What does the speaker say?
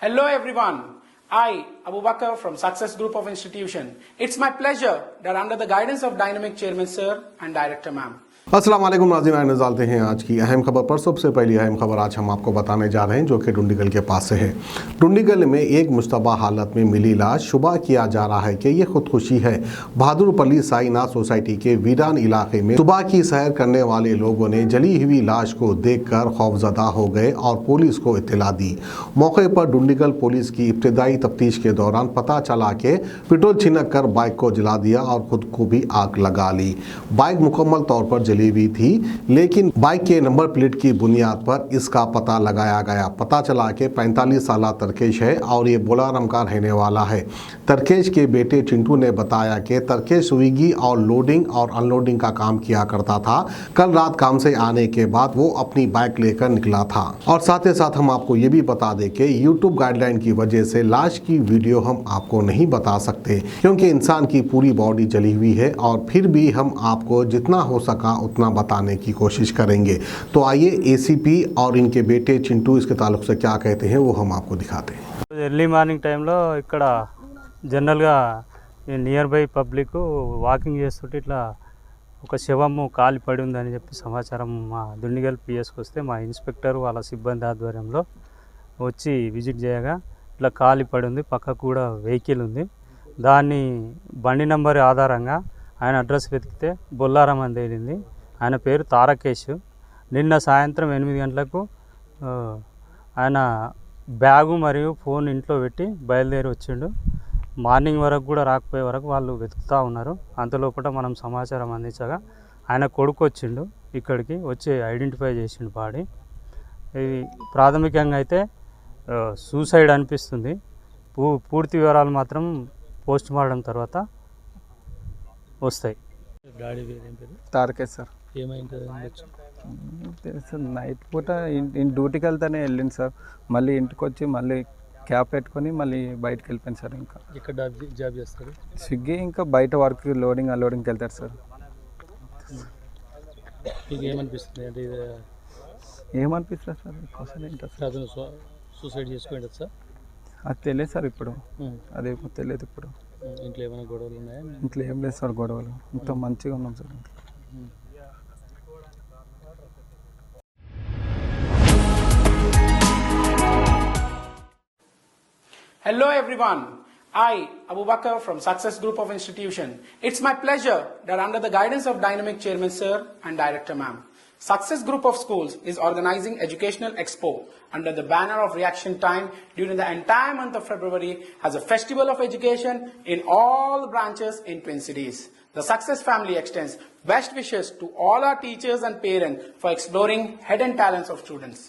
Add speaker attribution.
Speaker 1: Hello everyone. I, Abu Bakr from Success Group of Institution. It's my pleasure that under the guidance of Dynamic Chairman Sir and Director Ma'am,
Speaker 2: अस्सलाम वालेकुम नाज़रीन, आइए डालते हैं आज की अहम खबर पर। सबसे पहली अहम खबर आज हम आपको बताने जा रहे हैं जो कि डुंडीगल के पास से है। डुंडीगल में एक मुश्तबा हालत में मिली लाश, शुबा किया जा रहा है कि ये खुदकुशी है। बहादुरपल्ली साईनाथ सोसाइटी के वीरान इलाके में सुबह की सैर करने वाले लोगों ने जली हुई लाश को देखकर खौफजदा हो गए और पुलिस को इत्तला दी। मौके पर डुंडीगल पुलिस की इब्तदाई तफ्तीश के दौरान पता चला कि पेट्रोल छिनक कर बाइक को जला दिया और खुद को भी आग लगा ली। बाइक मुकम्मल तौर पर जली हुई थी, लेकिन बाइक के नंबर प्लेट की बुनियाद पर इसका पता लगाया गया। पता चला कि 45 साल तरकेश है और ये बोलाराम का रहने वाला है। तरकेश के बेटे चिंटू ने बताया कि तरकेश स्विगी और लोडिंग और अनलोडिंग का काम किया करता था। कल रात काम से आने के बाद वो अपनी बाइक लेकर निकला था। और साथ ही साथ हम आपको ये भी बता दें कि यूट्यूब गाइडलाइन की वजह से लाश की वीडियो हम आपको नहीं बता सकते, क्योंकि इंसान की पूरी बॉडी जली हुई है। और फिर भी हम आपको जितना हो सका उतना बताने की कोशिश करेंगे। तो आइए एसीपी और इनके बेटे चिंटू इसके ताल्लुक से क्या कहते हैं वो हम आपको दिखाते हैं।
Speaker 3: ఎర్లీ మార్నింగ్ టైంలో ఇక్కడ జనరల్గా నియర్ బై పబ్లిక్ వాకింగ్ చేస్తుంటే ఇట్లా ఒక శవము కాలి పడి ఉందని చెప్పి సమాచారం మా దుండిగల్ పిఎస్కి వస్తే మా ఇన్స్పెక్టర్ వాళ్ళ సిబ్బంది ఆధ్వర్యంలో వచ్చి విజిట్ చేయగా ఇట్లా కాలి పడి ఉంది, పక్కకు కూడా వెహికల్ ఉంది. దాన్ని బండి నెంబర్ ఆధారంగా ఆయన అడ్రస్ వెతికితే బొల్లారం అని తేలింది. ఆయన పేరు తారకేష్. నిన్న సాయంత్రం 8 గంటలకు ఆయన బ్యాగు మరియు ఫోన్ ఇంట్లో పెట్టి బయలుదేరి వచ్చిండు. మార్నింగ్ వరకు కూడా రాకపోయే వరకు వాళ్ళు వెతుకుతూ ఉన్నారు. అంతలోపల మనం సమాచారం అందించగా ఆయన కొడుకు వచ్చిండు, ఇక్కడికి వచ్చి ఐడెంటిఫై చేసిండు బాడీ. ఇది ప్రాథమికంగా అయితే సూసైడ్ అనిపిస్తుంది. పూర్తి వివరాలు మాత్రం పోస్ట్ మార్టం తర్వాత వస్తాయి.
Speaker 4: డాడీ పేరు ఏం పేరు?
Speaker 5: తారకేష్ సార్.
Speaker 4: ఏమైంది?
Speaker 5: తెలుసు, నైట్ పూట డ్యూటీకి వెళ్తానే వెళ్ళింది సార్. మళ్ళీ ఇంటికి వచ్చి మళ్ళీ క్యాబ్ పెట్టుకొని మళ్ళీ బయటకు వెళ్ళిపోయింది సార్. ఇంకా
Speaker 4: ఇక్కడ జాబ్ చేస్తారు?
Speaker 5: స్విగ్గీ, ఇంకా బయట వర్క్ లోడింగ్ అన్లోడింగ్కి వెళ్తారు సార్.
Speaker 4: మీకు ఏమనిపిస్తుంది? అంటే
Speaker 5: ఏమనిపిస్తుంది సార్? క్వశ్చన్ ఏంటి సార్?
Speaker 4: అతను సూసైడ్ చేసుకోండి సార్?
Speaker 5: అది తెలియదు సార్. ఇప్పుడు అదే తెలియదు. ఇప్పుడు
Speaker 4: ఇంట్లో ఏమైనా గొడవలు ఉన్నాయా?
Speaker 5: ఇంట్లో ఏం లేదు సార్ గొడవలు. ఇంత మంచిగా ఉన్నాం sir.
Speaker 1: hello everyone. I, Abu Bakr from Success Group of Institution. It's my pleasure that under the guidance of Dynamic Chairman Sir and Director Ma'am, Success Group of Schools is organizing Educational Expo under the banner of Reaction Time during the entire month of February as a festival of education in all branches in Twin Cities. The Success family extends best wishes to all our teachers and parents for exploring hidden talents of students.